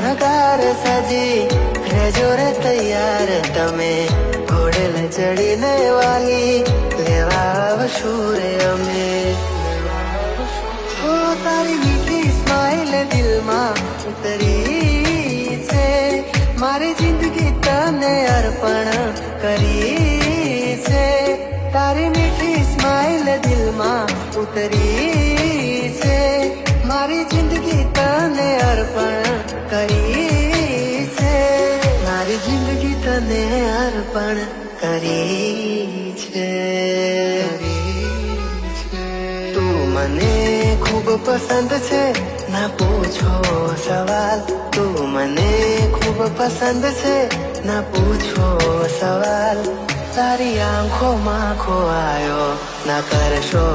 શણગાર સજી રેજો રે તૈયાર તમે ઘોડે ચડીને વાલી લેવા આવશું રે અમે તારી મીઠી સ્માઈલ દિલમાં ઉતરી છે મારી જિંદગી તને અર્પણ કરી છે તારી મીઠી સ્માઈલ દિલમાં ઉતરી છે મારી જિંદગી તને અર્પણ કરી છે મારી જિંદગી તને અર્પણ કરી છે તું મને ખૂબ પસંદ છે ના પૂછો સવાલ તું મને ખૂબ પસંદ છે ના પૂછો સવાલ તારી આંખોમાં ખોવાયો ના કરશો